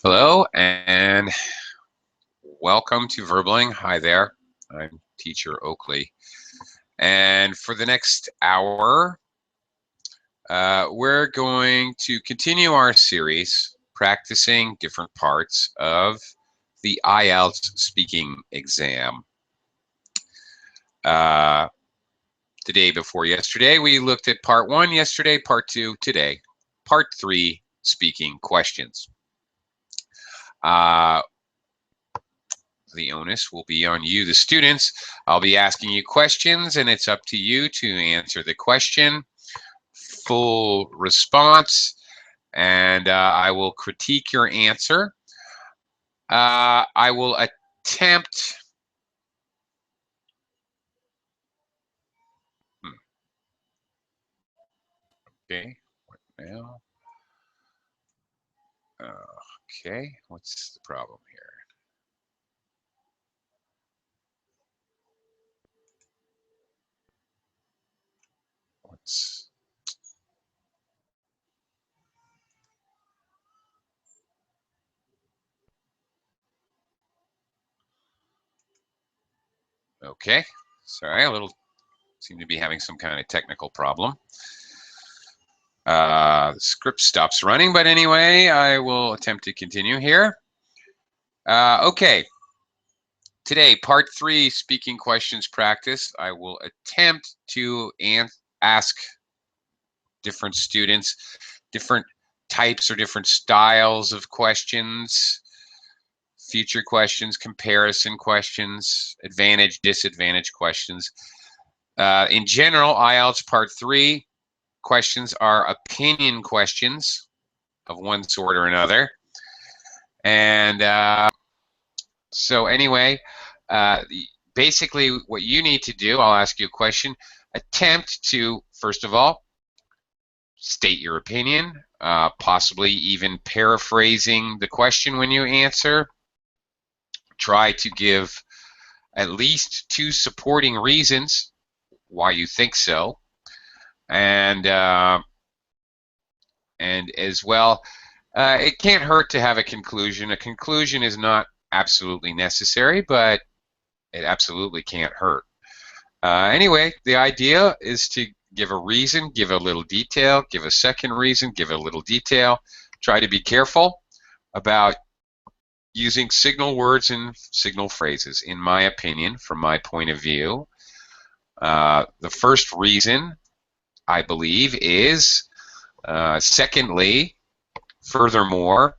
Hello and welcome to Verbling. Hi there, I'm teacher Oakley. And for the next hour, we're going to continue our series practicing different parts of the IELTS speaking exam. The day before yesterday, we looked at part 1 yesterday, part 2 today, part 3 speaking questions. The onus will be on you, the students. I'll be asking you questions, and it's up to you to answer the question, full response, and I will critique your answer. I will attempt. Okay, what now? Okay, what's the problem here? What's okay? Sorry, seem to be having some kind of technical problem. The script stops running, but anyway, I will attempt to continue here. Okay. Today, part 3, speaking questions practice. I will attempt to ask different students different types or different styles of questions, future questions, comparison questions, advantage, disadvantage questions. In general, IELTS part 3 questions are opinion questions of one sort or another. And so anyway, basically what you need to do, I'll ask you a question, attempt to, first of all, state your opinion, possibly even paraphrasing the question when you answer. Try to give at least 2 supporting reasons why you think so. And as well, it can't hurt to have a conclusion. A conclusion is not absolutely necessary, but it absolutely can't hurt. Anyway, the idea is to give a reason, give a little detail, give a second reason, give a little detail. Try to be careful about using signal words and signal phrases, in my opinion, from my point of view. The first reason, I believe, is secondly, furthermore,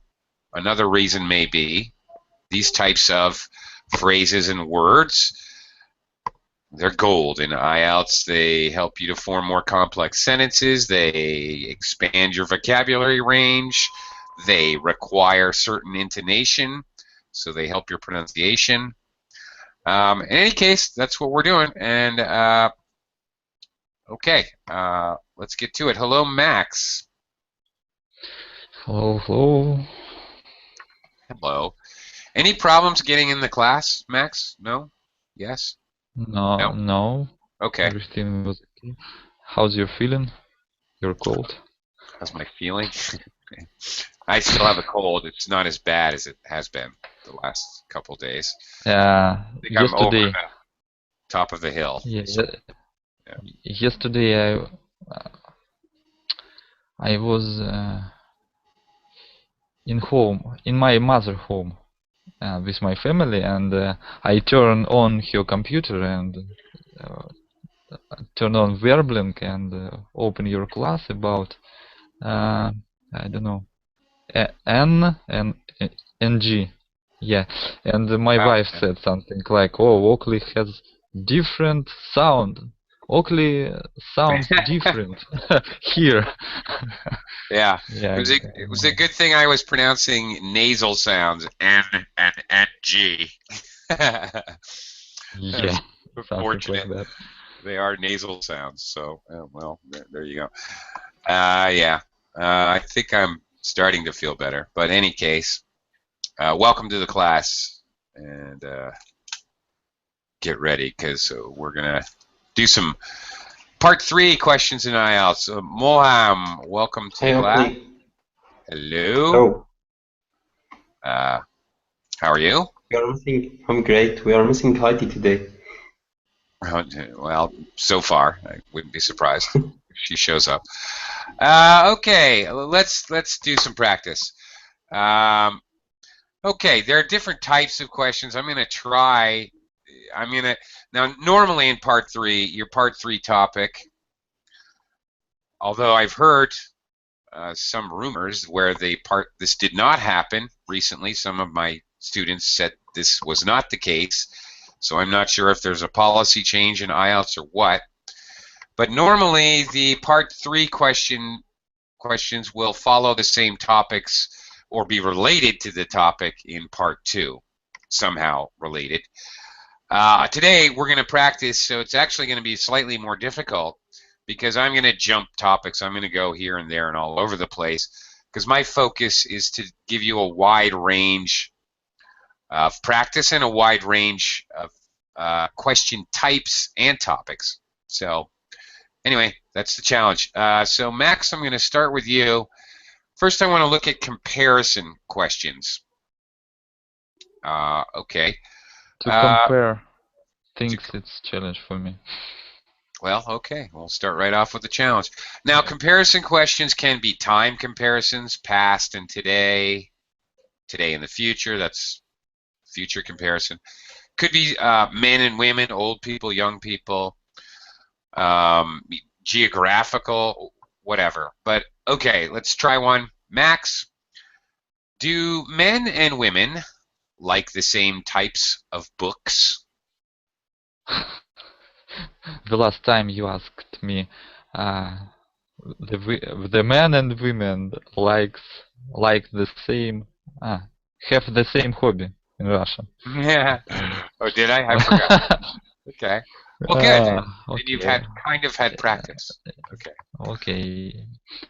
another reason may be these types of phrases and words, they're gold in IELTS. They help you to form more complex sentences. They expand your vocabulary range. They require certain intonation, so they help your pronunciation. In any case, that's what we're doing. And okay, let's get to it. Hello, Max. Hello, hello. Hello. Any problems getting in the class, Max? No? Yes? No, no. Okay. Everything was okay. How's your feeling? You're cold? How's my feeling? I still have a cold. It's not as bad as it has been the last couple days. Yeah. I think I'm over Yesterday. the top of the hill. Yeah. So, yeah. Yesterday I was in my mother home with my family, and I turned on her computer and turn on Verbling and open your class about I don't know, N and NG. Yeah, and my wife Okay. said something like, "Oh, Oakley has different sound. Oakley sounds different here." Yeah. Yeah. It was a good thing I was pronouncing nasal sounds, N and NG. Yeah, something Fortunate. like that. They are nasal sounds, so well, there you go. Yeah, I think I'm starting to feel better. But in any case, welcome to the class, and get ready, because we're gonna do some part 3 questions in IELTS. Moham, welcome to Hey, class. Oakley. Hello. Hello. Uh, how are you? I'm great. We are missing Heidi today. Well, so far, I wouldn't be surprised if she shows up. Okay, let's do some practice. Um, okay, there are different types of questions. I'm gonna try. I'm gonna now. Normally in part three, your part three topic. Although I've heard some rumors where this did not happen recently. Some of my students said this was not the case, so I'm not sure if there's a policy change in IELTS or what. But normally the part three questions will follow the same topics or be related to the topic in part two, somehow related. Today we're going to practice, so it's actually going to be slightly more difficult because I'm going to jump topics. I'm going to go here and there and all over the place because my focus is to give you a wide range of practice and a wide range of question types and topics. So anyway, that's the challenge. So Max, I'm going to start with you. First, I want to look at comparison questions. Okay. To Uh, compare to, things, it's challenge for me. well, okay. We'll start right off with the challenge. Now, comparison questions can be time comparisons, past and today and the future. That's future comparison. Could be men and women, old people, young people, geographical, whatever. But okay, let's try one. Max, do men and women like the same types of books? The last time you asked me, uh, the men and women like the same have the same hobby in Russian. Yeah. Oh, did I? I forgot. Okay. Well, good. Then you've Okay. kind of had practice. Okay. Okay.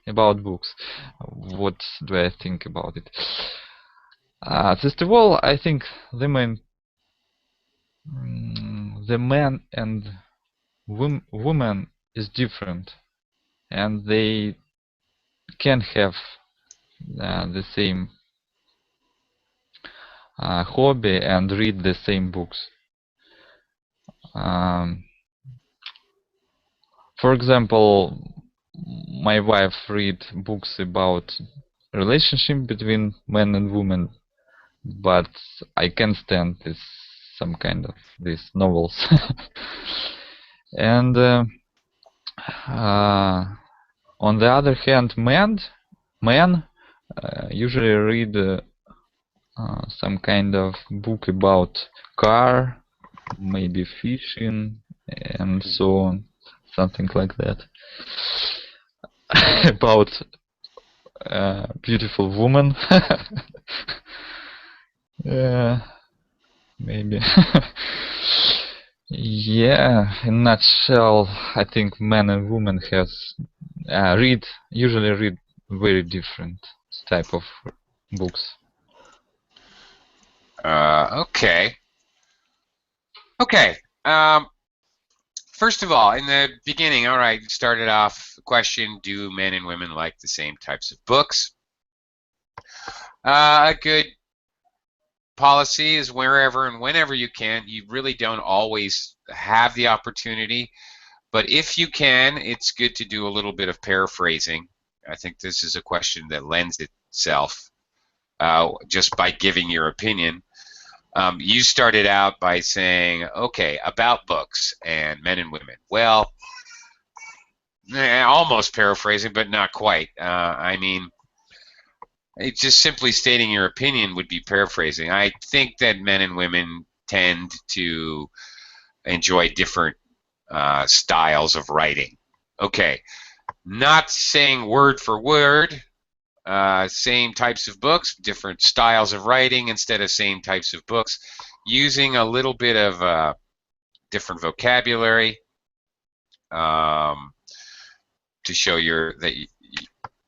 About books, what do I think about it? First of all, I think the man and woman is different, and they can have the same hobby and read the same books. Um, for example, my wife read books about relationship between men and women, but I can't stand this some kind of these novels. And on the other hand, men usually read some kind of book about car, maybe fishing, and so on, something like that. About beautiful woman. Maybe. Yeah, in a nutshell, I think men and women usually read very different type of books. Okay. Okay. First of all, in the beginning, all right, started off the question, do men and women like the same types of books? A good policy is wherever and whenever you can. You really don't always have the opportunity, but if you can, it's good to do a little bit of paraphrasing. I think this is a question that lends itself just by giving your opinion. You started out by saying, okay, about books and men and women. Well, almost paraphrasing, but not quite. I mean, it's just simply stating your opinion would be paraphrasing. I think that men and women tend to enjoy different styles of writing. Okay, not saying word for word, same types of books, different styles of writing instead of same types of books, using a little bit of different vocabulary to show that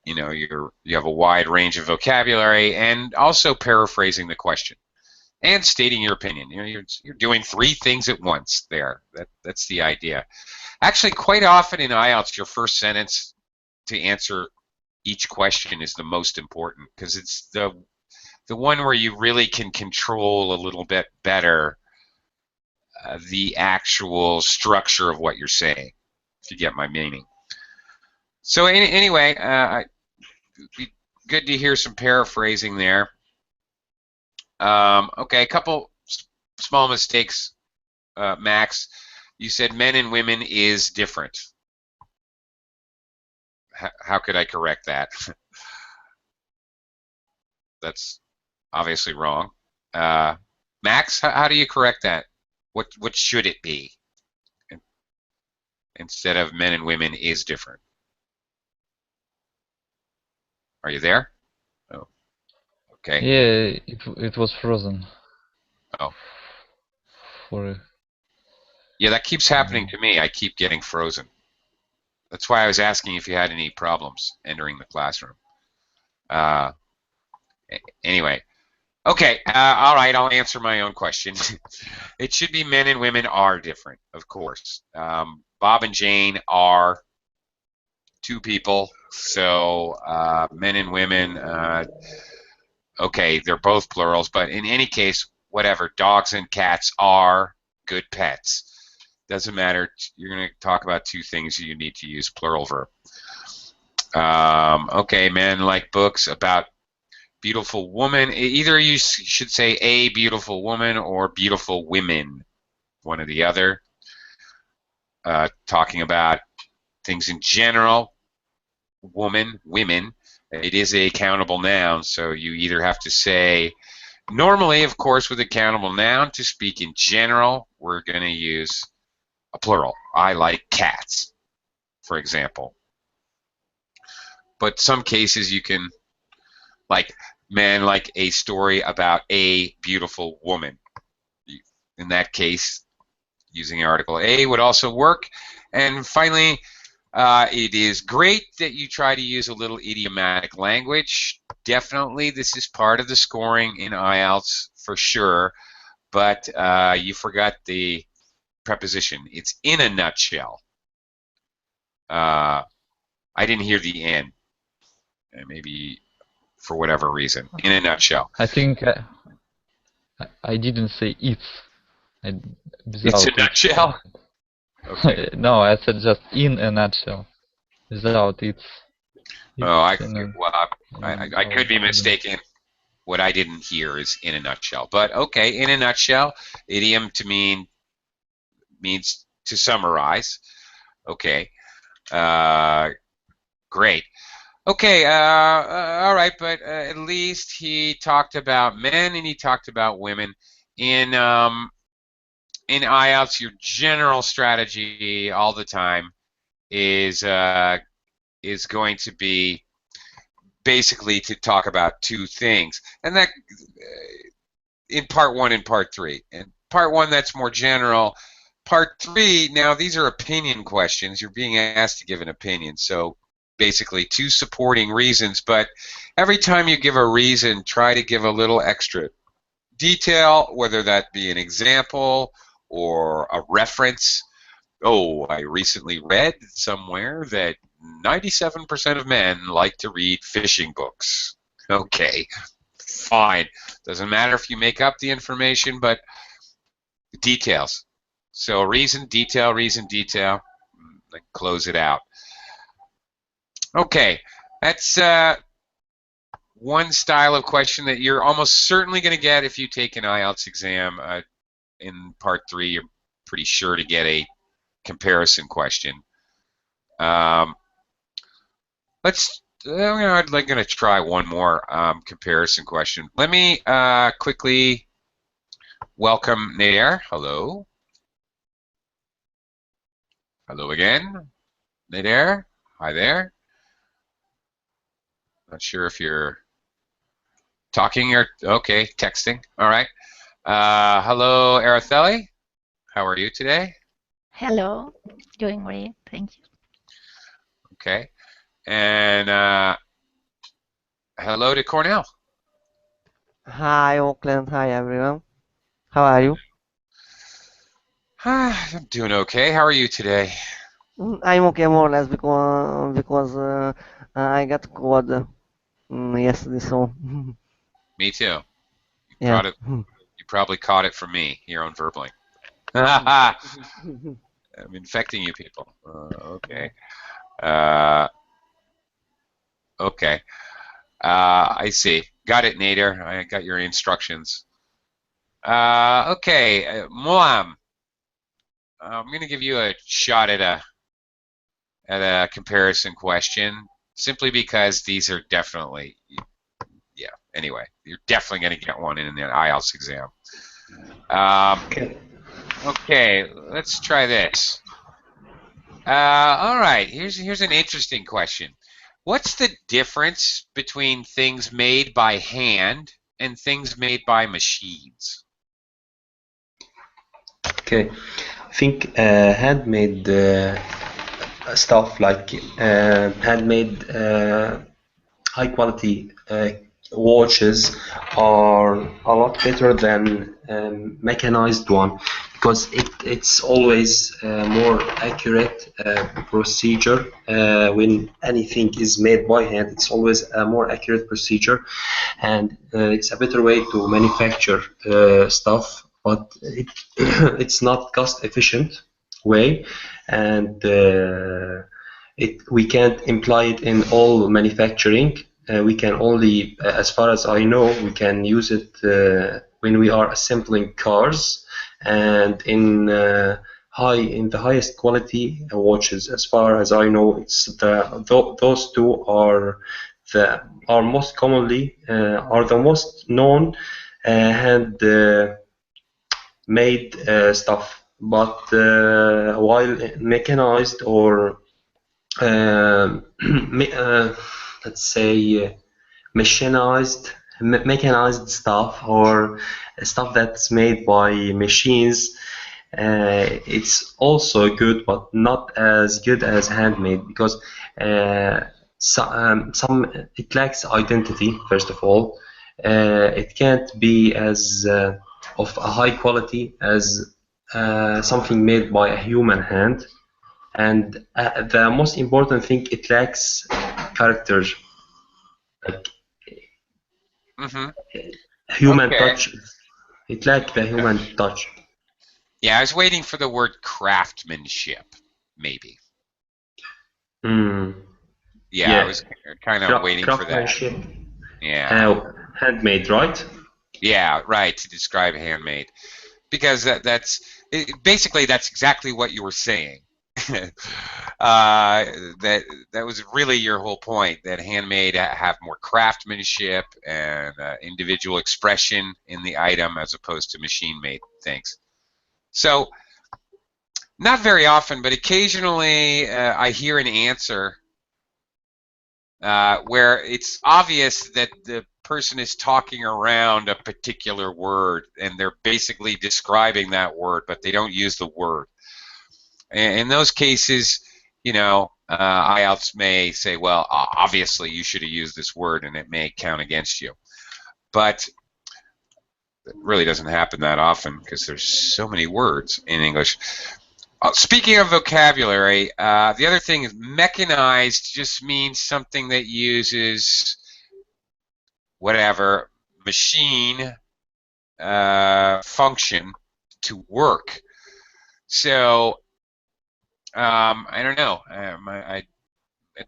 you have a wide range of vocabulary, and also paraphrasing the question and stating your opinion. You're doing three things at once there. That's the idea. Actually, quite often in IELTS, your first sentence to answer each question is the most important because it's the one where you really can control a little bit better the actual structure of what you're saying, if you get my meaning. So anyway, good to hear some paraphrasing there. Okay, a couple small mistakes, Max. You said men and women is different. How could I correct that? That's obviously wrong. Max, how do you correct that? What should it be? Instead of men and women is different. Are you there? Oh, okay. Yeah, it was frozen. Oh. For Yeah, that keeps happening to me. I keep getting frozen. That's why I was asking if you had any problems entering the classroom. Anyway, okay, all right, I'll answer my own question. It should be men and women are different, of course. Bob and Jane are two people, so men and women, okay, they're both plurals, but in any case, whatever, dogs and cats are good pets. Doesn't matter, you're going to talk about two things, you need to use plural verb. Okay, men like books about beautiful woman. Either you should say a beautiful woman or beautiful women, one or the other. Talking about things in general, woman, women. It is a countable noun, so you either have to say, normally, of course, with a countable noun, to speak in general, we're going to use a plural. I like cats, for example. But some cases you can, like, men like a story about a beautiful woman. In that case, using article A would also work. And finally, it is great that you try to use a little idiomatic language. Definitely, this is part of the scoring in IELTS for sure. But you forgot the preposition. It's in a nutshell. I didn't hear the N. Maybe for whatever reason. In a nutshell. I think I didn't say it's. It's a nutshell? Okay. No, I said just in a nutshell. Without it's. Oh, I could be mistaken. What I didn't hear is in a nutshell. But okay, in a nutshell, idiom to means to summarize. Okay. Great. Okay, all right, but at least he talked about men and he talked about women. In IELTS, your general strategy all the time is going to be basically to talk about two things, and that in part one and part three. And part one, that's more general. Part three, now these are opinion questions. You're being asked to give an opinion, so basically two supporting reasons, but every time you give a reason, try to give a little extra detail, whether that be an example or a reference. Oh, I recently read somewhere that 97% of men like to read fishing books. Okay, fine. Doesn't matter if you make up the information, but details. So reason, detail, then close it out. Okay, that's one style of question that you're almost certainly going to get if you take an IELTS exam. In part three, you're pretty sure to get a comparison question. I'm going to try one more comparison question. Let me quickly welcome Nader. Hello. Hello again. Nader. Hi there. Not sure if you're talking or okay, texting. All right. Hello, Araceli. How are you today? Hello, doing great, thank you. Okay. And hello to Cornell. Hi, Auckland. Hi, everyone. How are you? I'm doing okay. How are you today? I'm okay, more or less, because I got cold yesterday, so Me too. Yeah. You probably caught it from me here on Verbling. I'm infecting you people. Okay. Uh, okay. I see. Got it, Nader. I got your instructions. Okay, Moam. I'm going to give you a shot at a comparison question, simply because these are definitely, yeah. Anyway, you're definitely going to get one in the IELTS exam. Okay. Okay, let's try this. All right, here's an interesting question. What's the difference between things made by hand and things made by machines? Okay. I think handmade stuff like handmade high quality watches are a lot better than mechanized one, because it's always more accurate procedure. When anything is made by hand, it's always a more accurate procedure, and it's a better way to manufacture stuff, but it's not cost efficient way, and we can't imply it in all manufacturing. We can only, as far as I know, we can use it when we are assembling cars, and in the highest quality watches. As far as I know, it's those two are most commonly are the most known hand made stuff. But while mechanized or let's say mechanized stuff, or stuff that's made by machines, it's also good, but not as good as handmade, because some it lacks identity. First of all, it can't be as of a high quality as something made by a human hand. And the most important thing, it lacks character, like human Okay. touch. It lacks the human touch. Yeah, I was waiting for the word craftsmanship, maybe. Mm. Yeah, I was kind of waiting for that. Craftsmanship. Yeah. Handmade, right? Yeah, right, to describe handmade. Because basically that's exactly what you were saying. That was really your whole point, that handmade have more craftsmanship and individual expression in the item as opposed to machine-made things. So, not very often, but occasionally I hear an answer where it's obvious that the person is talking around a particular word and they're basically describing that word, but they don't use the word. In those cases, IELTS may say, well, obviously you should have used this word, and it may count against you. But it really doesn't happen that often because there's so many words in English. Speaking of vocabulary, the other thing is mechanized just means something that uses whatever machine function to work. So I don't know. A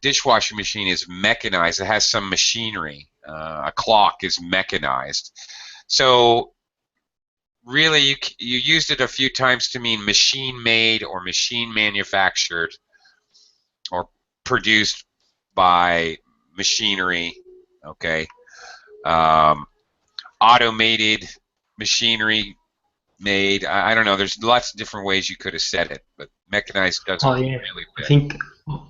dishwashing machine is mechanized. It has some machinery. A clock is mechanized. So really, you used it a few times to mean machine-made or machine-manufactured or produced by machinery. Okay. Automated machinery made. I don't know. There's lots of different ways you could have said it, but mechanized doesn't really I fit. think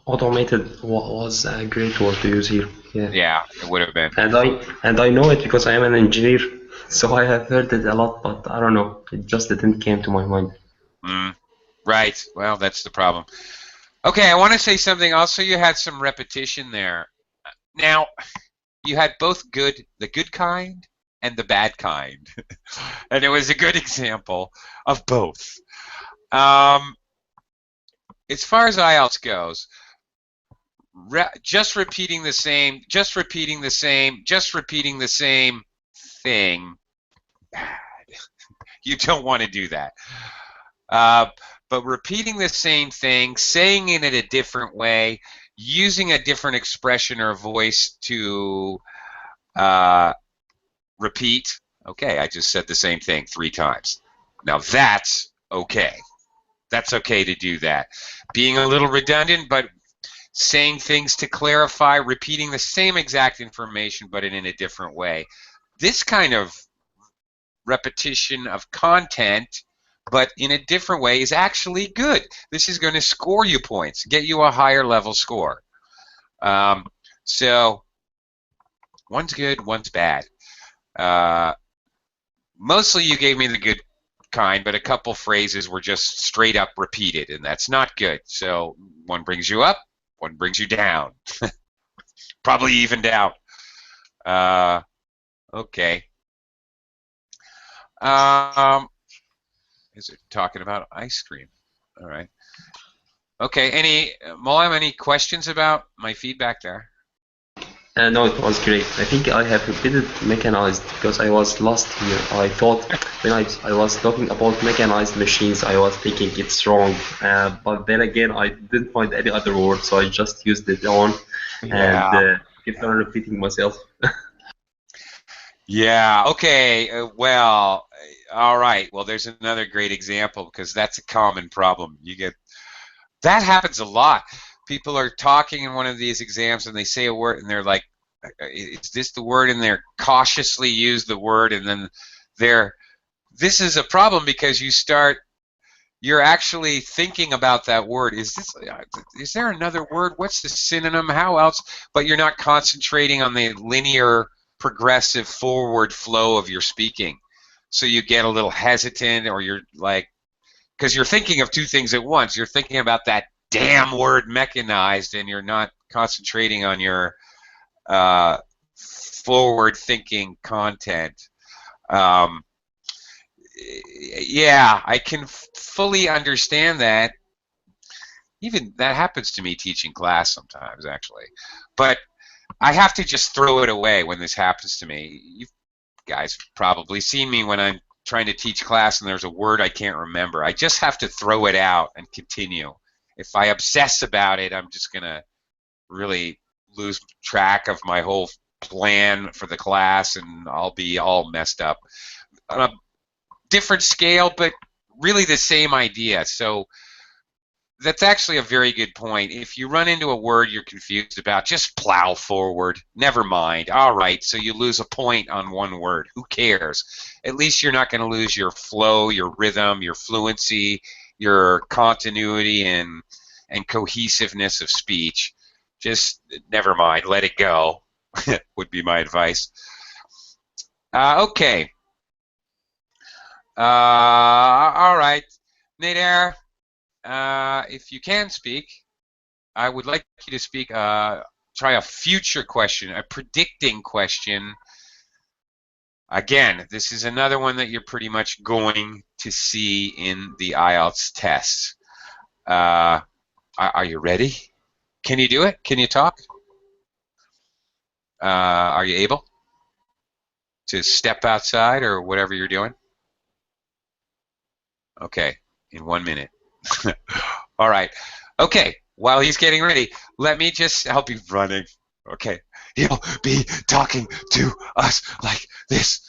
automated was a great word to use here. Yeah, it would have been. And I know it because I am an engineer, so I have heard it a lot, but I don't know, it just didn't came to my mind. Right. Well, that's the problem. Okay, I want to say something. Also, you had some repetition there. Now, you had both the good kind and the bad kind, and it was a good example of both. As far as IELTS goes, just repeating the same thing, you don't want to do that. But repeating the same thing, saying it in a different way, using a different expression or voice to repeat. Okay, I just said the same thing 3 times. Now that's okay. That's okay to do that. Being a little redundant, but saying things to clarify, repeating the same exact information, but in a different way. This kind of repetition of content, but in a different way, is actually good. This is going to score you points, get you a higher level score. So one's good, one's bad. Mostly you gave me the good kind, but a couple phrases were just straight up repeated, and that's not good. So one brings you up, one brings you down. Probably even down. Okay. Is it talking about ice cream? All right. Okay. Molam, any questions about my feedback there? No, it was great. I think I have repeated mechanized because I was lost here. I thought when I was talking about mechanized machines, I was thinking it's wrong. But then again, I didn't find any other word, so I just used it on and kept on repeating myself. Yeah, okay, well, all right. Well, there's another great example because that's a common problem. That happens a lot. People are talking in one of these exams and they say a word and they're like, is this the word? And they're cautiously use the word, and then this is a problem because you're actually thinking about that word. Is there another word? What's the synonym? How else? But you're not concentrating on the linear progressive forward flow of your speaking. So you get a little hesitant, or you're like, because you're thinking of 2 things at once. You're thinking about that damn word mechanized, and you're not concentrating on your forward thinking content. Yeah, I can fully understand that. Even that happens to me teaching class sometimes, actually. But I have to just throw it away when this happens to me. You guys probably seen me when I'm trying to teach class and there's a word I can't remember. I just have to throw it out and continue. If I obsess about it, I'm just going to really lose track of my whole plan for the class, and I'll be all messed up. On a different scale, but really the same idea. So that's actually a very good point. If you run into a word you're confused about, just plow forward. Never mind. All right, so you lose a point on one word. Who cares? At least you're not going to lose your flow, your rhythm, your fluency, your continuity and cohesiveness of speech. Just never mind. Let it go would be my advice. Okay. All right. Nader, if you can speak, I would like you to speak. Try a future question, a predicting question. Again, this is another one that you're pretty much going to see in the IELTS tests. Are you ready? Can you do it? Can you talk? Are you able to step outside or whatever you're doing? Okay, in 1 minute. All right. Okay, while he's getting ready, let me just help you running. Okay, he'll be talking to us like this.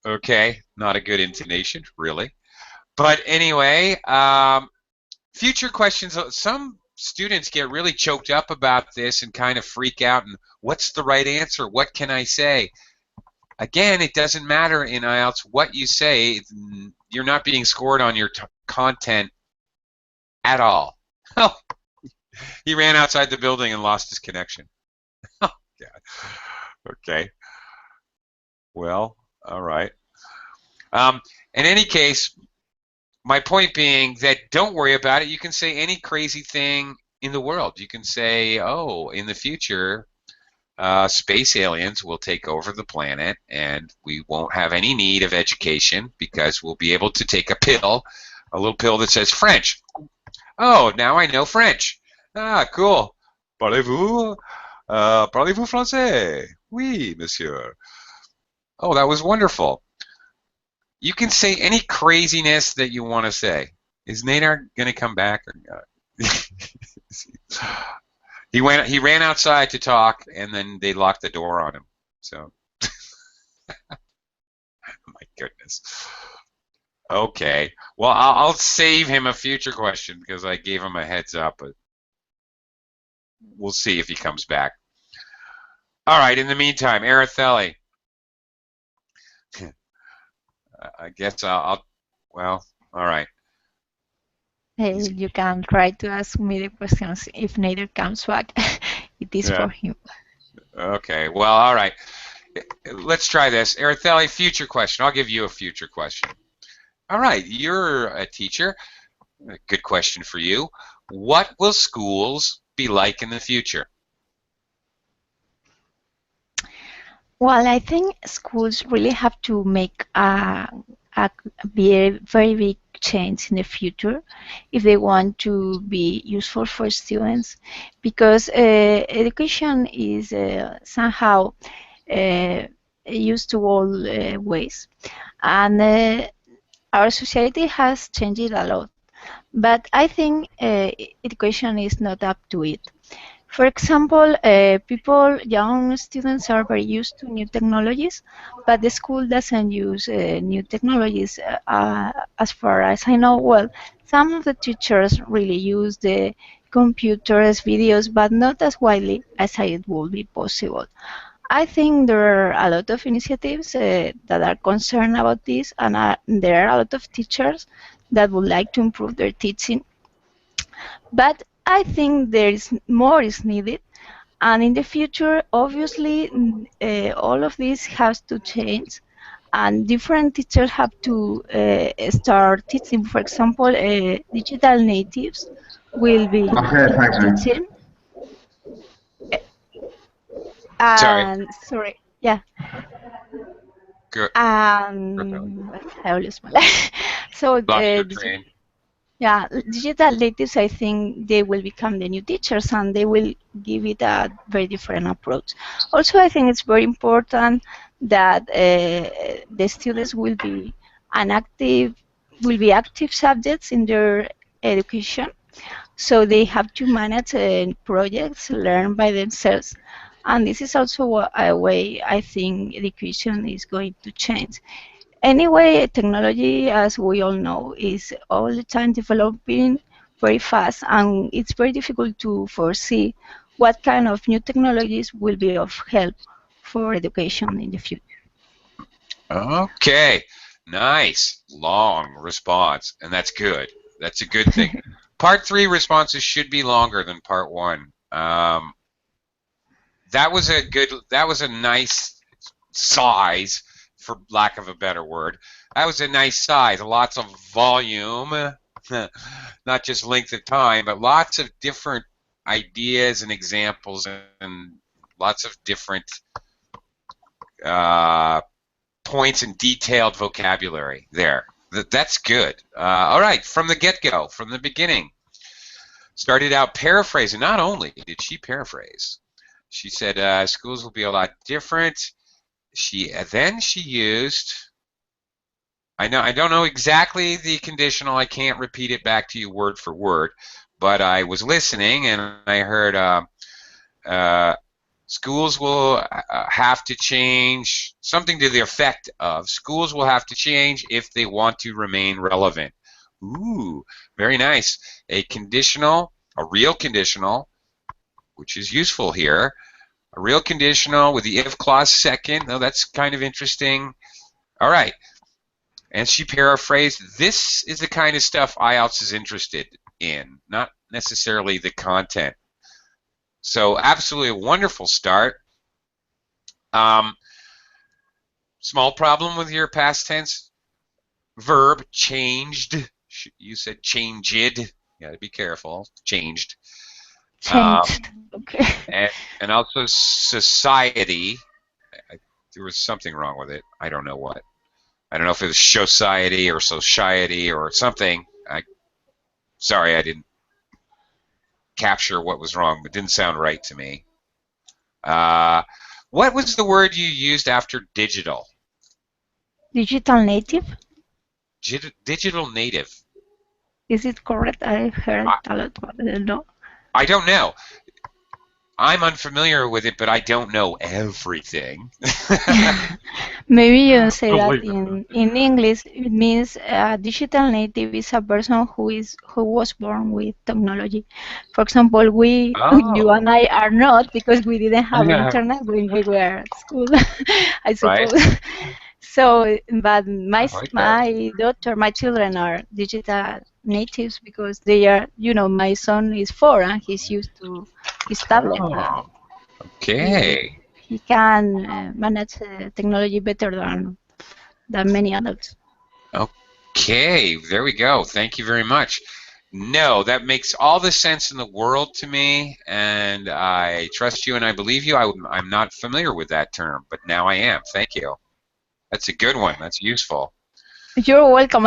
Okay, not a good intonation, really. But anyway, future questions. Some students get really choked up about this and kind of freak out. And what's the right answer? What can I say? Again, it doesn't matter in IELTS what you say. You're not being scored on your content at all. Oh, he ran outside the building and lost his connection. Oh, God. Okay. Well, all right. In any case, my point being that don't worry about it. You can say any crazy thing in the world. You can say, oh, in the future, space aliens will take over the planet and we won't have any need of education because we'll be able to take a pill, a little pill that says French. Oh, now I know French. Ah, cool. Parlez-vous français? Oui, monsieur. Oh, that was wonderful. You can say any craziness that you want to say. Is Nader going to come back or not? He ran outside to talk, and then they locked the door on him. So, my goodness. Okay. Well, I'll save him a future question because I gave him a heads up, but we'll see if he comes back. All right. In the meantime, Araceli. I guess well, all right. Hey, you can try to ask me the questions if Nader comes back. It is Yeah. for him. Okay. Well, all right. Let's try this. Araceli, future question. I'll give you a future question. All right. You're a teacher. A good question for you. What will schools be like in the future? Well, I think schools really have to make a very big change in the future if they want to be useful for students, because education is somehow used to all ways, and our society has changed a lot. But I think education is not up to it. For example, young students are very used to new technologies, but the school doesn't use new technologies. As far as I know, well, some of the teachers really use the computers, videos, but not as widely as it would be possible. I think there are a lot of initiatives that are concerned about this, and there are a lot of teachers that would like to improve their teaching. But I think there is more is needed, and in the future, obviously, all of this has to change, and different teachers have to start teaching. For example, digital natives will be Okay, thanks, man. teaching. Sorry. And sorry, yeah, Good. I always so Lost your train. yeah, digital natives, I think they will become the new teachers and they will give it a very different approach. Also, I think it's very important that the students will be active subjects in their education. So they have to manage projects, learn by themselves. And this is also a way I think education is going to change. Anyway, technology, as we all know, is all the time developing very fast, and it's very difficult to foresee what kind of new technologies will be of help for education in the future. Okay. Nice. Long response. And that's good. That's a good thing. Part 3 responses should be longer than part 1. That was a nice size, for lack of a better word. That was a nice size. Lots of volume. Not just length of time, but lots of different ideas and examples and lots of different points and detailed vocabulary there. That's good. All right, from the get-go, from the beginning. Started out paraphrasing. Not only did she paraphrase, she said schools will be a lot different. Then she used, I don't know exactly the conditional. I can't repeat it back to you word for word, but I was listening and I heard schools will have to change, something to the effect of schools will have to change if they want to remain relevant. Ooh, very nice. A real conditional, which is useful here. A real conditional with the if clause second. Oh, that's kind of interesting. All right. And she paraphrased, this is the kind of stuff IELTS is interested in, not necessarily the content. So absolutely a wonderful start. Small problem with your past tense verb, changed. You said changed. You gotta be careful. Changed. Changed. Okay. And also society. There was something wrong with it. I don't know what. I don't know if it was society or society or something. Sorry, I didn't capture what was wrong, but it didn't sound right to me. What was the word you used after digital? Digital native? Digital native. Is it correct? I heard I, a lot, but I don't know. I don't know. I'm unfamiliar with it, but I don't know everything. Maybe you say that Believe it. in English it means digital native is a person who was born with technology. For example, you Oh, and I are not because we didn't have internet when we were at school, I right. suppose. So, but I like that. my daughter, my children are digital natives because they are, my son is 4 and he's used to his tablet. Oh, He okay. he can manage technology better than many adults. Okay, there we go. Thank you very much. No, that makes all the sense in the world to me, and I trust you and I believe you. I'm not familiar with that term, but now I am. Thank you. That's a good one. That's useful. You're welcome.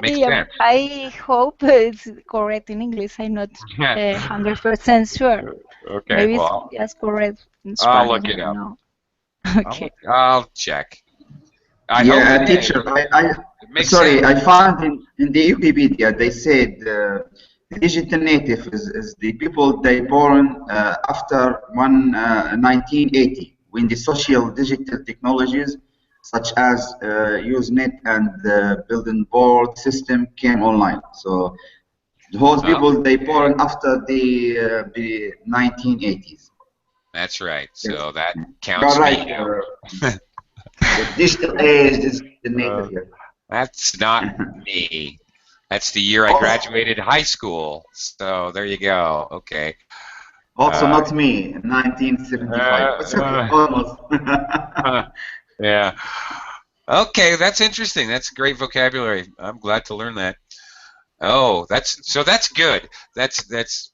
Makes sense. I hope it's correct in English. I'm not 100% sure. Okay, Maybe it's well, just correct in I'll Spanish. look I it don't up. know. I'll Okay. look. I'll check. I hope Yeah, it is. teacher, It makes sense. sorry, I found in the Wikipedia they said the digital native is the people they born after 1980 when the social digital technologies such as Usenet and the building board system came online. So those people they Okay, born after the 1980s. that's right. Yes, So that you're counts me right. down. The digital age is the native Uh, here. that's not me. That's the year I Also, graduated high school. So there you go. Okay. Also, Uh, not me, 1975. It's okay, uh, almost. yeah. Okay, that's interesting. That's great vocabulary. I'm glad to learn that. Oh, that's good. That's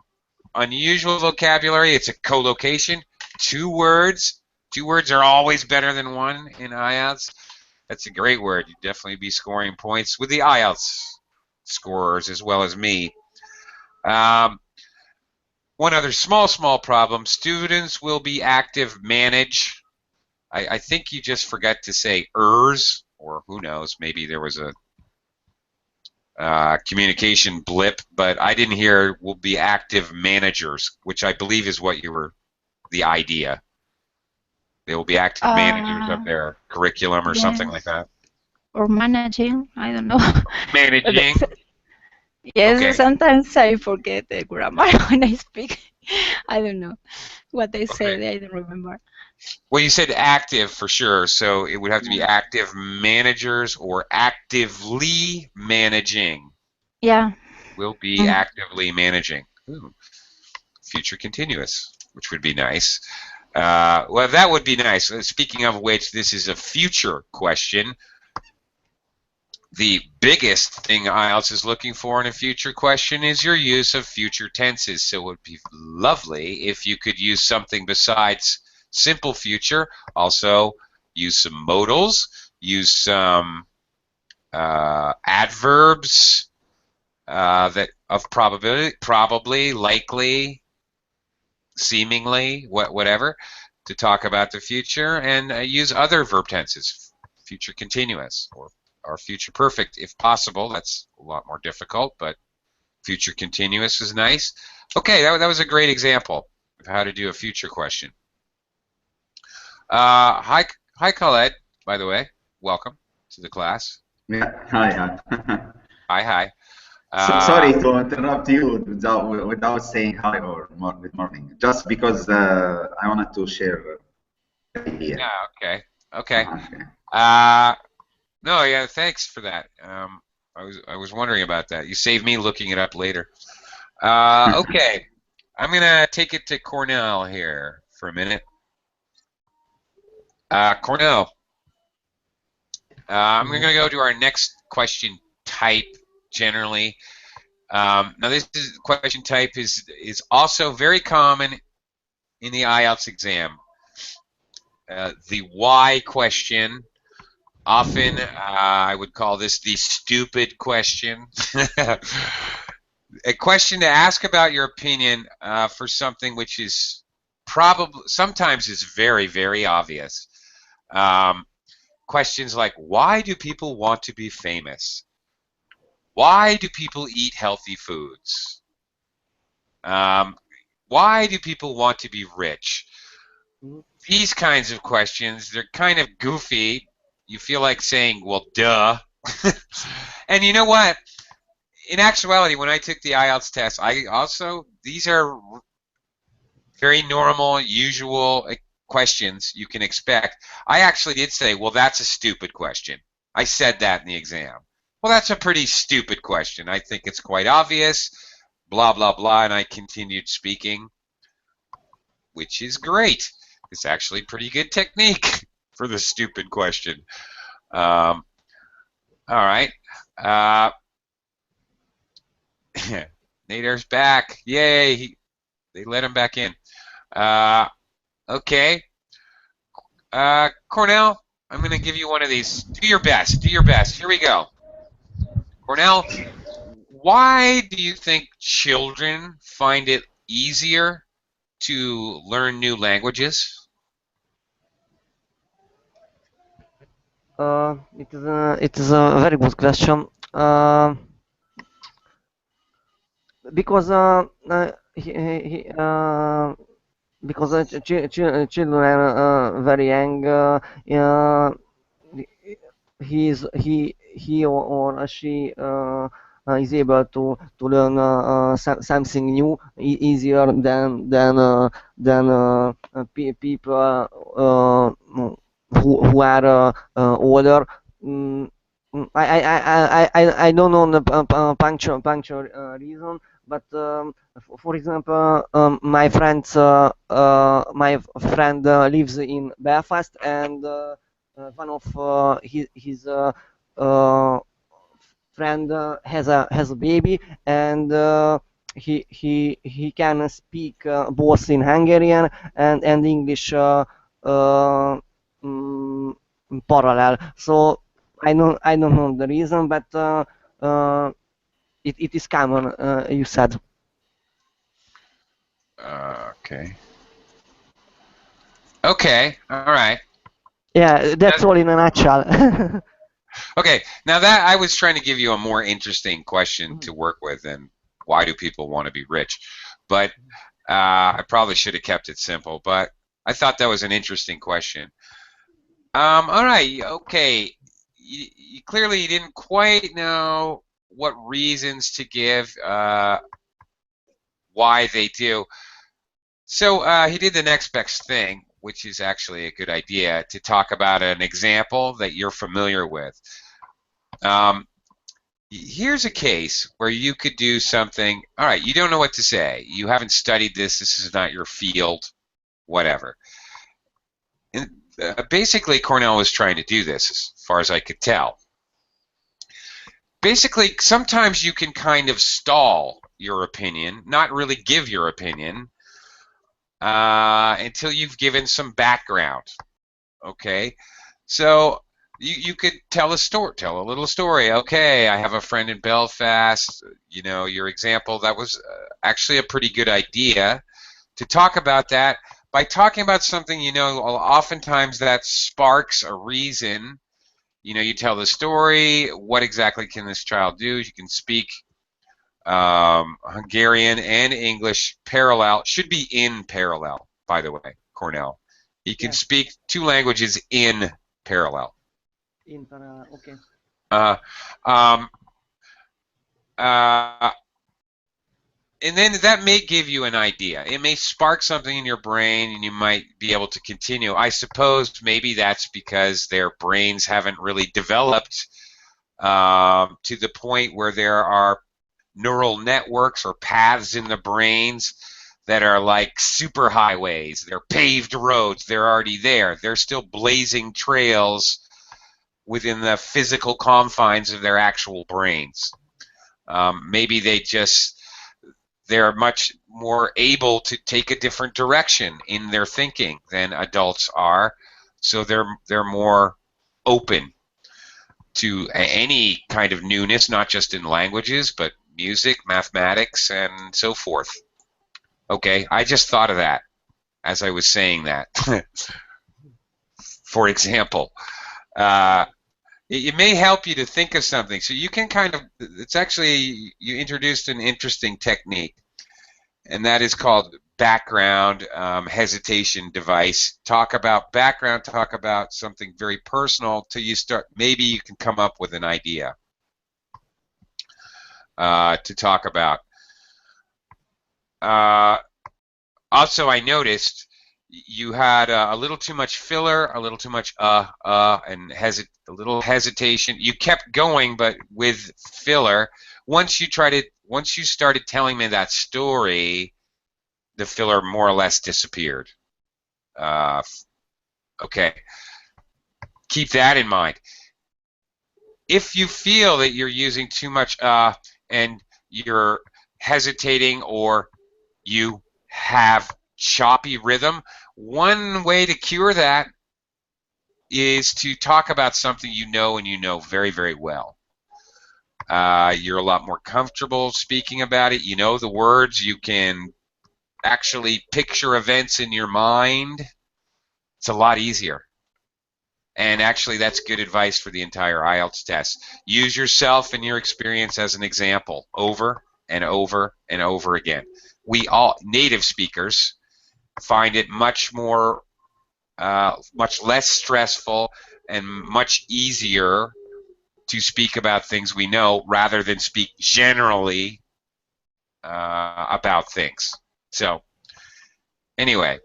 unusual vocabulary. It's a collocation. Two words. Two words are always better than one in IELTS. That's a great word. You'd definitely be scoring points with the IELTS scorers as well as me. Um, one other small problem. Students will be active manage. I think you just forgot to say ERS, or who knows, maybe there was a communication blip, but I didn't hear will be active managers, which I believe is what you were, the idea. They will be active managers of Uh, their curriculum or something like yes. that. Or managing. I don't know. But Managing. yes, Okay. sometimes I forget the grammar when I speak. I don't know what they Okay. said. I don't remember. Well, you said active for sure, so it would have to be Yeah. active managers or actively managing. Yeah. Will be Mm. actively managing. Ooh, future continuous, which would be nice. Well, that would be nice. Speaking of which, this is a future question. The biggest thing IELTS is looking for in a future question is your use of future tenses. So it would be lovely if you could use something besides simple future. Also, use some modals, use some adverbs that of probability, probably, likely, seemingly, whatever, to talk about the future, and use other verb tenses, future continuous or future perfect if possible. That's a lot more difficult, but future continuous is nice. Okay, that was a great example of how to do a future question. Hi, Colette, by the way. Welcome to the class. Yeah, hi. Hi. Sorry to interrupt you without saying hi or good morning, just because I wanted to share the idea. Yeah, okay. Okay. Uh, no, yeah, thanks for that. I was wondering about that. You saved me looking it up later. Okay, I'm gonna take it to Cornell here for a minute. Cornell, I'm gonna go to our next question type. Generally, now this question type is also very common in the IELTS exam. The why question. Often, I would call this the stupid question. A question to ask about your opinion for something which is probably sometimes is very, very obvious. Um, questions like, why do people want to be famous? Why do people eat healthy foods? Why do people want to be rich? These kinds of questions, they're kind of goofy. You feel like saying, well, duh. And you know what? In actuality, when I took the IELTS test, these are very normal, usual questions you can expect. I actually did say, well, that's a stupid question. I said that in the exam. Well, that's a pretty stupid question. I think it's quite obvious, blah, blah, blah, and I continued speaking, which is great. It's actually pretty good technique for the stupid question. All right. Nader's back. Yay. They let him back in. Okay. Cornell, I'm going to give you one of these. Do your best. Do your best. Here we go. Cornell, why do you think children find it easier to learn new languages? It is a very good question. Because because children are very young. He or she is able to learn something new easier than people who are older. Mm, I don't know the punctual reason, but for example, my friend lives in Belfast, and one of his friend has a baby, and he can speak both in Hungarian and English mm, parallel. So I don't know the reason, but it is common. You said. Okay. Okay. All right. Yeah, that's all in a nutshell. Okay. Now that I was trying to give you a more interesting question to work with, and why do people want to be rich? But I probably should have kept it simple. But I thought that was an interesting question. All right. Okay. Clearly, you didn't quite know what reasons to give, why they do. So he did the next best thing, which is actually a good idea, to talk about an example that you're familiar with. Here's a case where you could do something. All right, you don't know what to say. You haven't studied this. This is not your field, whatever. And, basically, Cornell was trying to do this, as far as I could tell. Basically, sometimes you can kind of stall your opinion, not really give your opinion, until you've given some background. Okay, so you could tell a little story. Okay, I have a friend in Belfast. You know, your example, that was actually a pretty good idea to talk about that. By talking about something, you know, oftentimes that sparks a reason. You know, you tell the story. What exactly can this child do? You can speak Hungarian and English parallel. Should be in parallel, by the way, Cornell. You can speak two languages in parallel. In parallel, okay. And then that may give you an idea. It may spark something in your brain, and you might be able to continue. I suppose maybe that's because their brains haven't really developed to the point where there are neural networks or paths in the brains that are like superhighways. They're paved roads. They're already there. They're still blazing trails within the physical confines of their actual brains. Maybe they're much more able to take a different direction in their thinking than adults are, so they're more open to any kind of newness, not just in languages, but music, mathematics, and so forth. Okay, I just thought of that as I was saying that. For example, Uh, it may help you to think of something. So you can kind of, it's actually, you introduced an interesting technique, and that is called background hesitation device. Talk about background, talk about something very personal till you start, maybe you can come up with an idea to talk about. Also, I noticed you had a little too much filler, a little too much and a little hesitation. You kept going, but with filler. Once you started telling me that story, the filler more or less disappeared. Okay, keep that in mind. If you feel that you're using too much and you're hesitating or you have choppy rhythm, one way to cure that is to talk about something you know and you know very, very well. You're a lot more comfortable speaking about it. You know the words. You can actually picture events in your mind. It's a lot easier. And actually, that's good advice for the entire IELTS test. Use yourself and your experience as an example over and over and over again. We all, native speakers, find it much less stressful and much easier to speak about things we know rather than speak generally about things. So, anyway,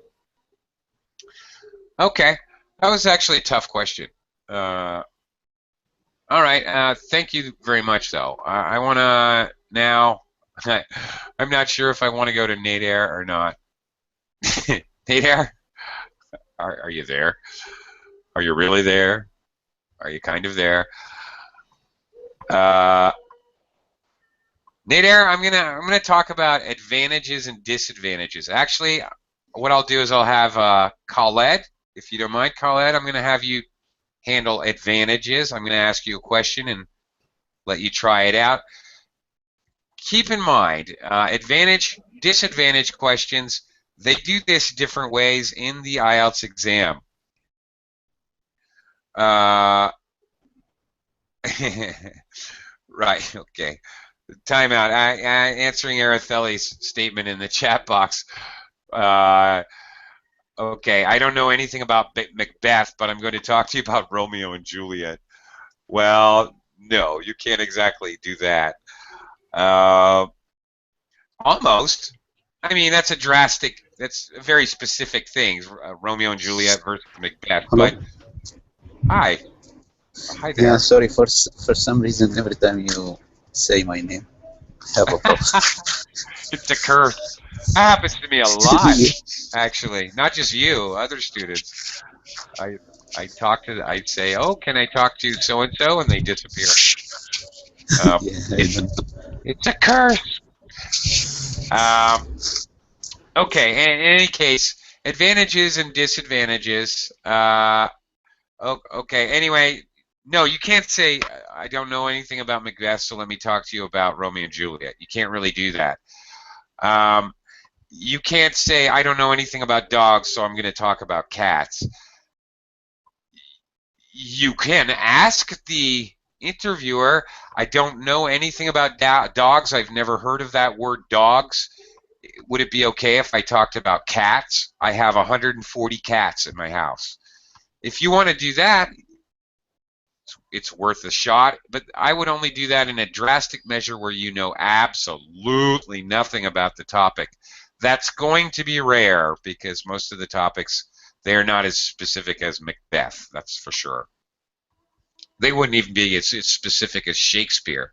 okay, that was actually a tough question. All right, thank you very much, though. I want to now, I'm not sure if I want to go to Nader or not. Nader, are you there? Are you really there? Are you kind of there? Nader, I'm gonna talk about advantages and disadvantages. Actually, what I'll do is I'll have Khaled, if you don't mind, Khaled, I'm gonna have you handle advantages. I'm gonna ask you a question and let you try it out. Keep in mind, advantage, disadvantage questions, they do this different ways in the IELTS exam. Right, okay. Timeout. Answering Araceli's statement in the chat box. Okay, I don't know anything about Macbeth, but I'm going to talk to you about Romeo and Juliet. Well, no, you can't exactly do that. Almost. I mean, that's a very specific thing, Romeo and Juliet versus Macbeth. Hello? But hi there. Yeah, sorry, for some reason, every time you say my name, I have a problem. It's a curse. That happens to me a lot, actually. Not just you, other students. I'd say, oh, can I talk to so and so, and they disappear. Yeah, I don't know. It's a curse. Okay. In any case, advantages and disadvantages. Okay. Anyway, no, you can't say I don't know anything about Macbeth, so let me talk to you about Romeo and Juliet. You can't really do that. You can't say I don't know anything about dogs, so I'm going to talk about cats. You can ask the interviewer, I don't know anything about dogs. I've never heard of that word dogs. Would it be okay if I talked about cats? I have 140 cats in my house. If you want to do that, it's worth a shot, but I would only do that in a drastic measure where you know absolutely nothing about the topic. That's going to be rare because most of the topics, they're not as specific as Macbeth, that's for sure. They wouldn't even be as specific as Shakespeare.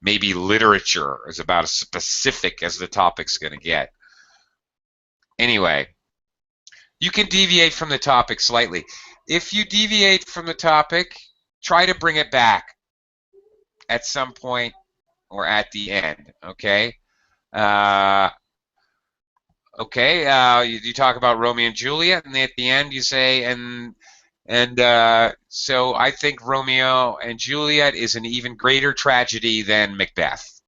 Maybe literature is about as specific as the topic's going to get. Anyway, you can deviate from the topic slightly. If you deviate from the topic, try to bring it back at some point or at the end, okay? You talk about Romeo and Juliet, and at the end you say, so I think Romeo and Juliet is an even greater tragedy than Macbeth.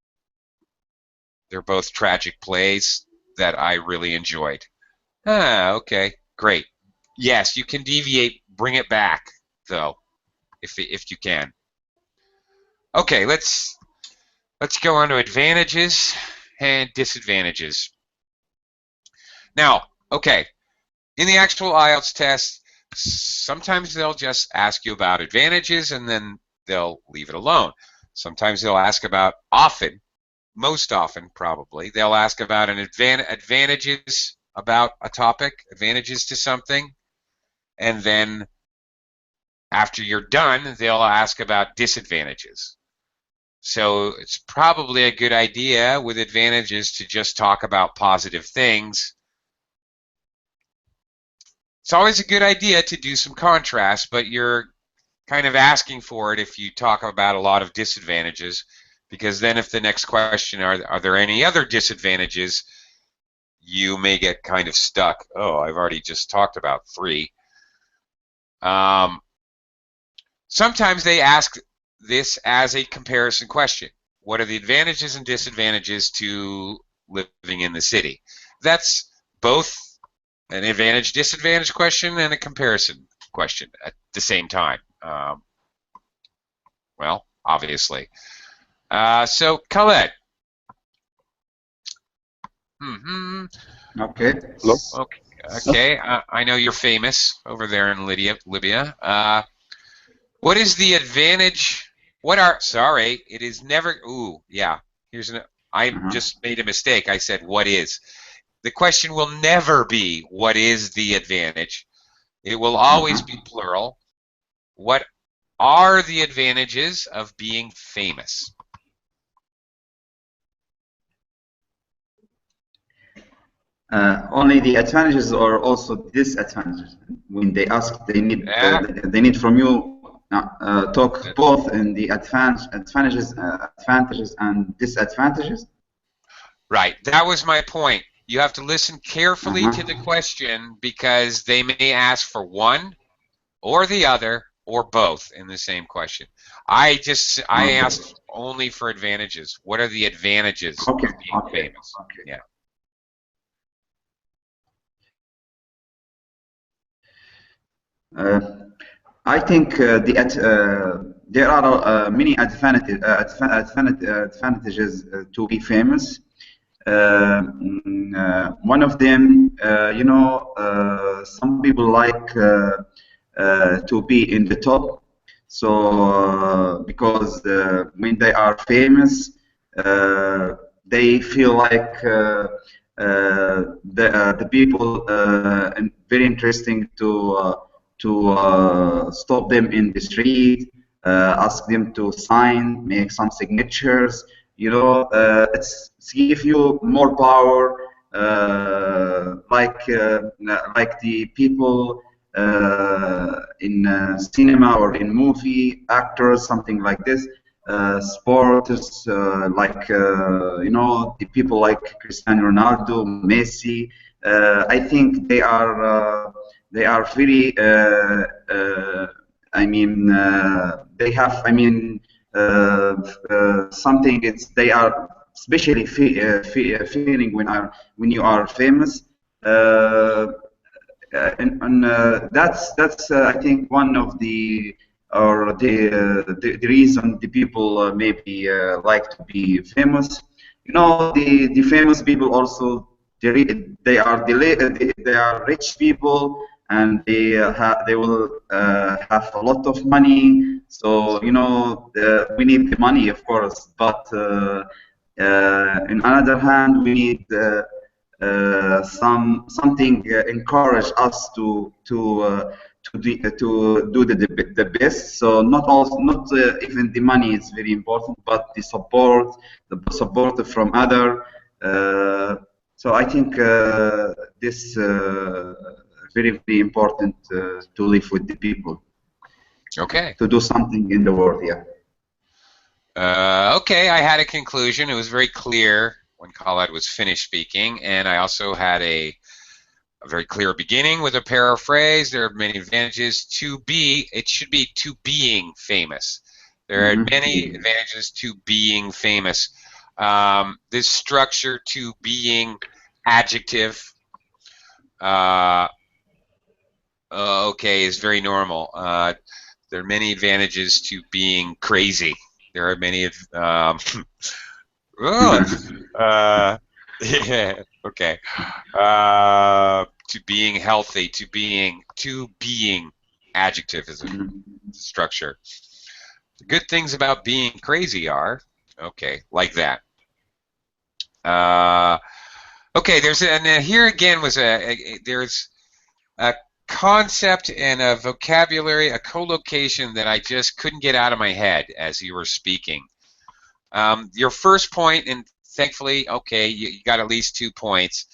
They're both tragic plays that I really enjoyed. Okay, great. Yes, you can deviate, bring it back, though, if you can. Okay, let's go on to advantages and disadvantages. Now, okay, in the actual IELTS test, sometimes they'll just ask you about advantages and then they'll leave it alone. Sometimes they'll ask about most often probably, they'll ask about advantages about a topic, advantages to something, and then after you're done, they'll ask about disadvantages. So it's probably a good idea with advantages to just talk about positive things. It's always a good idea to do some contrast, but you're kind of asking for it if you talk about a lot of disadvantages, because then if the next question, are there any other disadvantages, you may get kind of stuck. Oh, I've already just talked about 3. Sometimes they ask this as a comparison question. What are the advantages and disadvantages to living in the city? That's both an advantage-disadvantage question and a comparison question at the same time. Well, obviously. So, Khaled. Okay. Hello? Okay. I know you're famous over there in Libya. What is the advantage? Sorry, it is never. Ooh, yeah. I just made a mistake. I said, what is? The question will never be, what is the advantage? It will always be plural. What are the advantages of being famous? Only the advantages or also disadvantages. When they ask, they need from you talk both in the advantages and disadvantages. Right. That was my point. You have to listen carefully to the question because they may ask for one or the other or both in the same question. I asked only for advantages. What are the advantages of being famous? Okay. Yeah. I think there are many advantages to be famous. One of them, some people like to be in the top. So because when they are famous, they feel like the people very interesting to stop them in the street, ask them to sign, make some signatures. It's give you more power, like the people in cinema or in movie, actors, something like this. Sports, the people like Cristiano Ronaldo, Messi. I think they are very. They have. Something. They are especially feeling when you are famous. That's I think one of the the reason the people maybe like to be famous. The famous people also they are rich people and they will have a lot of money. So we need the money, of course, but in another hand we need something encourage us to do the best. So not even the money is very important, but the support from other. So I think this very important to live with the people. Okay. To do something in the world, yeah. Okay, I had a conclusion. It was very clear when Khaled was finished speaking, and I also had a very clear beginning with a paraphrase. There are many advantages to be. It should be to being famous. There are many advantages to being famous. This structure to being adjective. okay, is very normal. There are many advantages to being crazy. There are many. Yeah, okay. To being healthy, to being adjective is a structure. The good things about being crazy are okay, like that. Okay, here again was there's a concept and a vocabulary, a collocation that I just couldn't get out of my head as you were speaking. Your first point, and thankfully, okay, you got at least 2 points.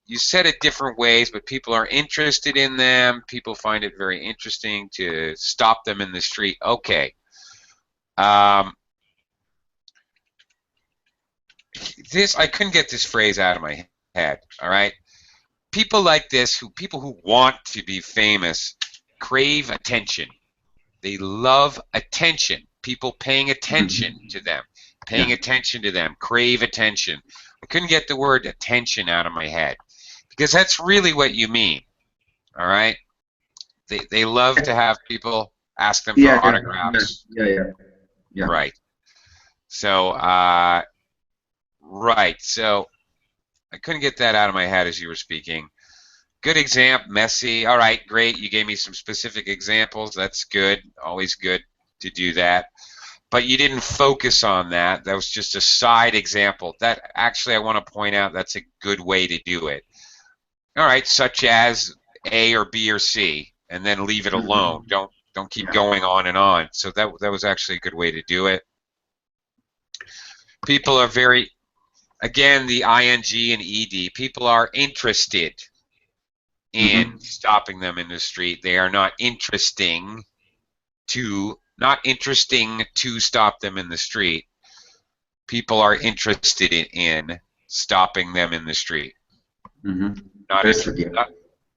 You said it different ways, but people are interested in them. People find it very interesting to stop them in the street. Okay. I couldn't get this phrase out of my head. All right. People like this, people who want to be famous, crave attention. They love attention. People paying attention to them, crave attention. I couldn't get the word attention out of my head because that's really what you mean. All right. They love to have people ask them for autographs. Yeah. Right. So right. So I couldn't get that out of my head as you were speaking. Good example, messy. All right, great. You gave me some specific examples. That's good. Always good to do that. But you didn't focus on that. That was just a side example. That actually, I want to point out that's a good way to do it. All right, such as A or B or C, and then leave it alone. Don't keep going on and on. So that was actually a good way to do it. People are very, again, the ing and ed. People are interested in stopping them in the street. They are not interesting to stop them in the street. People are interested in stopping them in the street.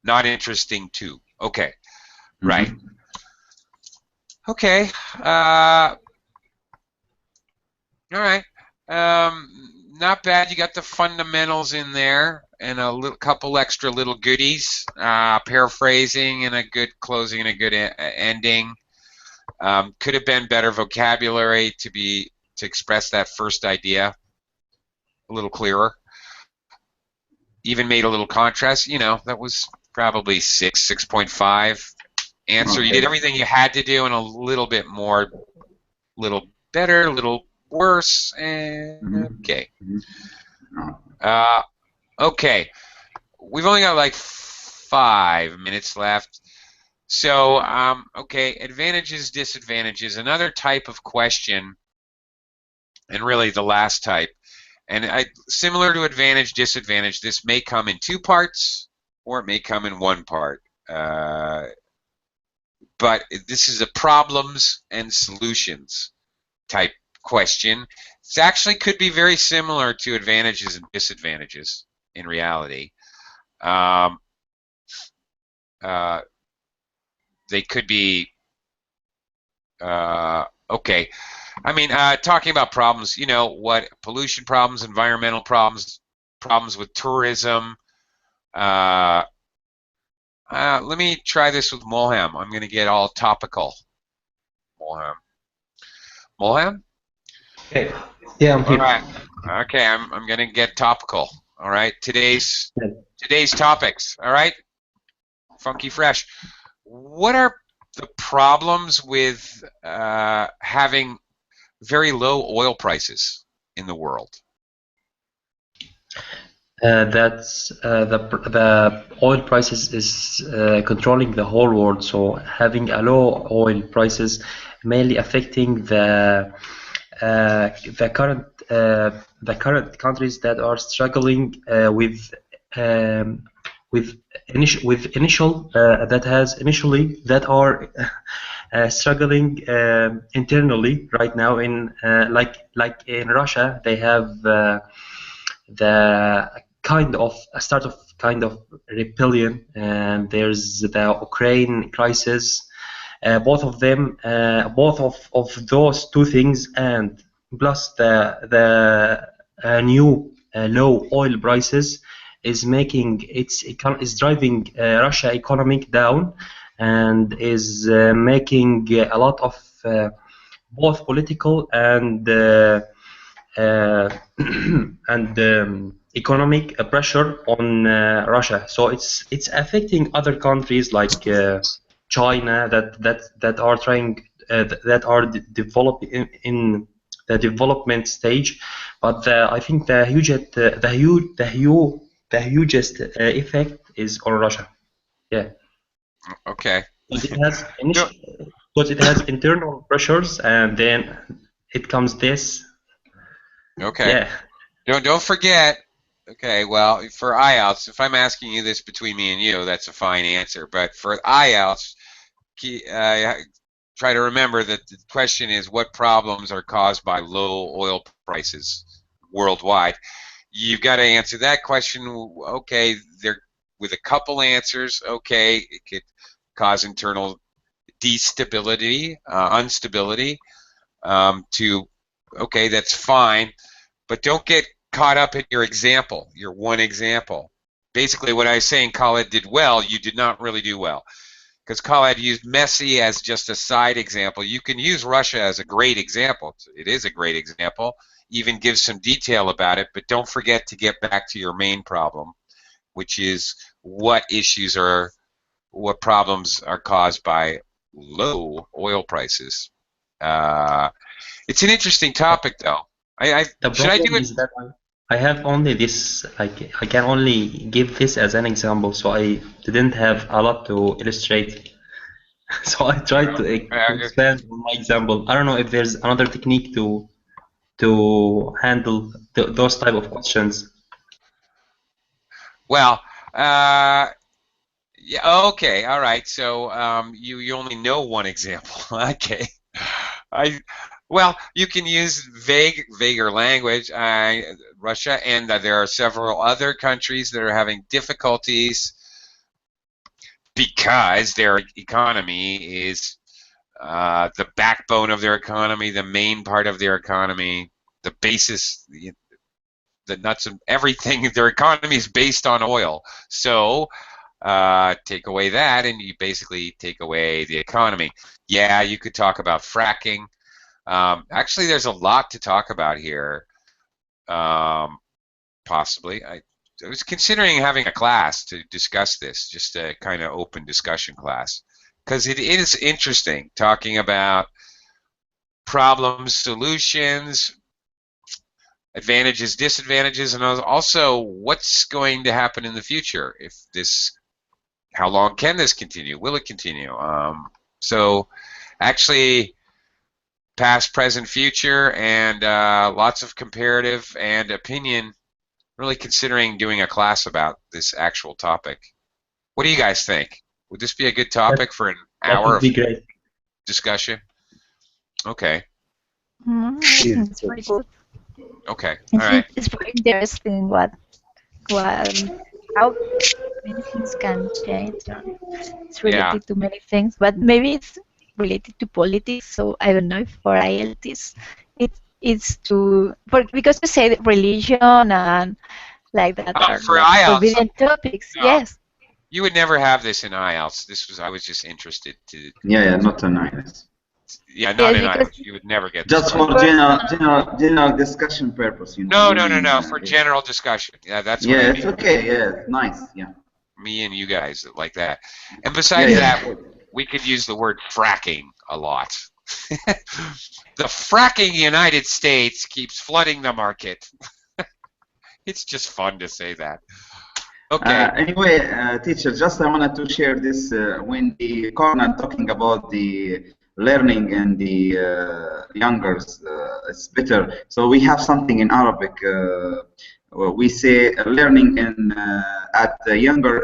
Not interesting to. Okay. Right. Okay. All right. Not bad. You got the fundamentals in there and a couple extra little goodies. Paraphrasing and a good closing and a good ending. Could have been better vocabulary to express that first idea a little clearer. Even made a little contrast. You know, that was probably 6.5 answer. Okay. You did everything you had to do and a little bit more, little better, a little worse. Okay. Okay. We've only got like 5 minutes left. So, okay, advantages, disadvantages. Another type of question, and really the last type, and similar to advantage, disadvantage, this may come in 2 parts or it may come in 1 part. But this is a problems and solutions type question. It actually could be very similar to advantages and disadvantages in reality. They could be, okay. I mean, talking about problems, you know, what pollution problems, environmental problems, problems with tourism. Let me try this with Mulham. I'm going to get all topical. Mulham? Okay. Yeah, I'm here. All right. Okay, I'm going to get topical. All right. Today's topics. All right. Funky fresh. What are the problems with having very low oil prices in the world? That's the oil prices is controlling the whole world. So having a low oil prices mainly affecting the current countries that are struggling with struggling internally right now. In like in Russia, they have the start of rebellion, and there's the Ukraine crisis. Both of those 2 things, and plus the new low oil prices is making is driving Russia economic down, and is making a lot of both political and and economic pressure on Russia. So it's affecting other countries like China that are trying that are developing in the development stage. But I think the hugest effect is on Russia. Yeah, Okay. because it has No, because it has internal pressures, and then it comes this. okay. Yeah. Don't forget. Okay, well, for IELTS, if I'm asking you this between me and you, that's a fine answer. But for IELTS, try to remember that the question is what problems are caused by low oil prices worldwide. You've got to answer that question. Okay, there with a couple answers. Okay, it could cause internal destability, instability. To okay, that's fine, but don't get caught up in your example, your one example. Basically, what I was saying, Khaled did well. You did not really do well, because Khaled used Messi as just a side example. You can use Russia as a great example. It is a great example. Even give some detail about it, but don't forget to get back to your main problem, which is what problems are caused by low oil prices. It's an interesting topic, though. The Should I problem do it? is that I have only this, like, I can only give this as an example, so I didn't have a lot to illustrate. So I tried to expand on my example. I don't know if there's another technique to handle those type of questions. Well, yeah, okay, all right. So you only know one example. Okay. Well, you can use vaguer language, Russia, and there are several other countries that are having difficulties because their economy is the backbone of their economy, the main part of their economy, the basis, the nuts and everything. Their economy is based on oil. So take away that, and you basically take away the economy. Yeah, you could talk about fracking. Actually, there's a lot to talk about here. Possibly, I was considering having a class to discuss this, just a kind of open discussion class, because it is interesting talking about problems, solutions, advantages, disadvantages, and also what's going to happen in the future if this. How long can this continue? Will it continue? So, actually, past, present, future, and lots of comparative and opinion. Really considering doing a class about this actual topic. What do you guys think? Would this be a good topic for an That hour would of be great. discussion? Okay. It's very good. Okay. All right. It's very interesting how many things can change. It's Yeah. related to many things, but maybe it's related to politics. So I don't know if for IELTS it's because you say that religion and like that are For like IELTS, forbidden topics. no. Yes. You would never have this in IELTS. I was just interested to. Yeah, not an IELTS. Yeah, not Yes, in because IELTS. You would never get this. Just for general discussion purpose, you know. No. For general discussion. Yeah, that's what I Yeah, mean. it's okay. Yeah, nice. Yeah. Me and you guys like that. And besides that, we could use the word fracking a lot. The fracking United States keeps flooding the market. It's just fun to say that. Okay. Anyway, teacher, just I wanted to share this when the corner talking about the learning and the youngers, it's better. So we have something in Arabic. We say learning in at a younger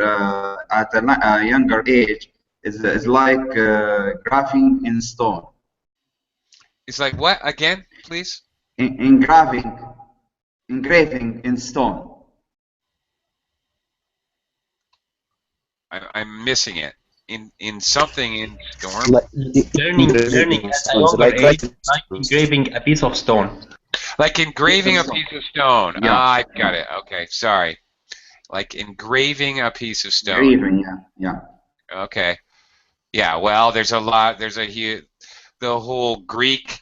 age is like graphing in stone. It's like what again, please? Engraving in stone. I'm missing it. In something in storm. Learning at a younger age, like engraving a piece of stone. Like engraving a piece of stone. Yeah. Ah, I've got it. Okay, sorry. Like engraving a piece of stone. Engraving, yeah. Okay. Yeah, well, there's a lot, the whole Greek,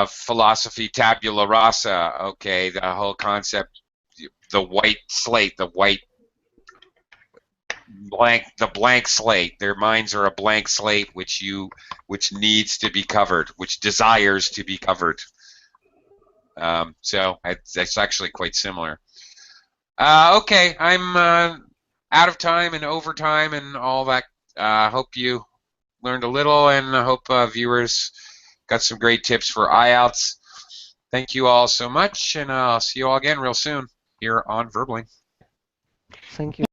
philosophy tabula rasa, okay, the whole concept, the white slate, the blank slate. Their minds are a blank slate which needs to be covered, which desires to be covered. So it's actually quite similar. Okay, I'm out of time and overtime and all that. Hope you learned a little, and I hope viewers got some great tips for IELTS. Thank you all so much, and I'll see you all again real soon here on Verbling. Thank you.